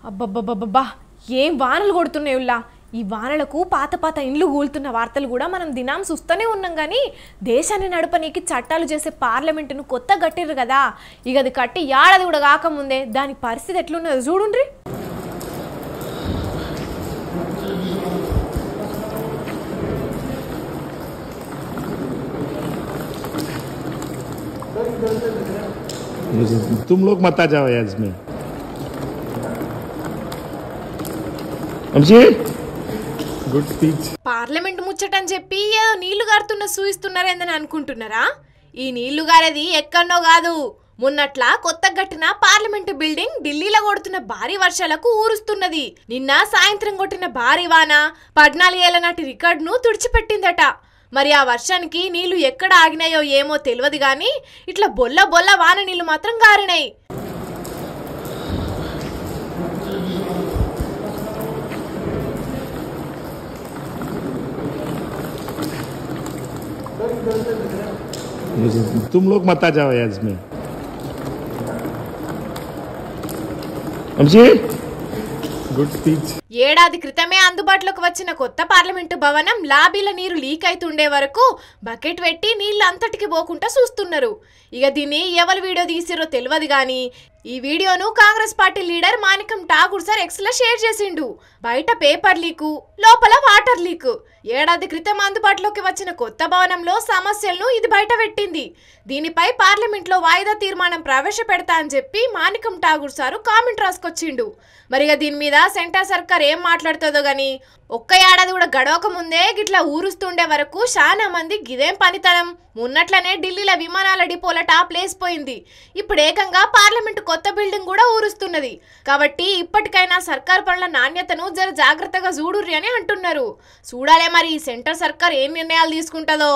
అబ్బబ్బబ్బబ్బా ఏం వానలు కొడుతున్నాయి ఉల్లా ఈ వానలకు పాత పాత ఇండ్లు కూలుతున్న వార్తలు కూడా మనం దినం చూస్తూనే ఉన్నాం కానీ దేశాన్ని నడపనీకి చట్టాలు చేసే పార్లమెంటును కొత్త కట్టిర్రు కదా ఇక అది కట్టి ఏడాది కూడా కాకముందే దాని పరిస్థితి ఎట్లున్నదో చూడుండ్రి तुम लोग मत आ जाओ यार इसमें గుడ్ స్పీచ్ పార్లమెంట్ ముచ్చటని చెప్పి ఏదో నీళ్లు గారుతున్న సూయిస్తున్నారేందని అనుకుంటున్నారా ఈ నీళ్లు గారేది ఎక్కడనో కాదు మొన్నట్లా కొత్త కట్టిన పార్లమెంట్ బిల్డింగ్ ఢిల్లీలో కొడుతున్న భారీ వర్షాలకు ఊరుస్తున్నది నిన్న సాయంత్రం కొట్టిన భారీ వాన 14 ఏళ్ల నాటి రికార్డును తుడిచిపెట్టిందట మరి ఆ వర్షానికి నీళ్లు ఎక్కడ ఆగినాయో ఏమో తెలియదు గాని ఇట్లా బొల్ల బొల్ల వాన నీళ్లు మాత్రం గారినాయి तुम लोग मत आ जाओ यार इसमें గుడ్ స్పీచ్ ఏడాది క్రితమే అందుబాటులోకి వచ్చిన కొత్త పార్లమెంటు భవనం లాబీల నీరు లీక్ అవుతుండే వరకు బకెట్ పెట్టి నీళ్లు అంతటికి పోకుండా చూస్తున్నారు ఇక దీన్ని ఎవరు వీడియో తీసిరో తెలియదు గాని ఈ వీడియోను Congress party leader Manikam Thakur sir X లో షేర్ చేసిండు బయట పేపర్ లీకు లోపల వాటర్ లీక్ ఏడాది క్రితం అందుబాటులోకి వచ్చిన కొత్త భవనంలో సమస్యలను ఇది బయట పెట్టింది దీనిపై పార్లమెంట్ లో వాయిదా తీర్మానం ప్రవేశపెడతా అని చెప్పి మాణికం ఠాకూర్ సారు కామెంట్ రాసుకొచ్చిండు మరిగా దీని మీద సెంటర్ సర్కార్ ఏం మాట్లాడుతుందో గాని ఒక్క ఏడాది కూడా గడవక ముందే గిట్లా ఊరుస్తుండే వరకు చాలా మంది గిదేం పనితనం ఉన్నట్లనే ఢిల్లీలో విమానాల డిపోల టాప్ లేసిపోయింది ఇప్పుడు ఏకంగా పార్లమెంట్ కొత్త బిల్డింగ్ కూడా ఊరుస్తున్నది కాబట్టి ఇప్పటికైనా సర్కార్ పనుల నాణ్యతను జర జాగ్రత్తగా చూడుర్రి అని అంటున్నారు చూడాలే మరి సెంటర్ సర్కార్ ఏం నిర్ణయాలు తీసుకుంటుందో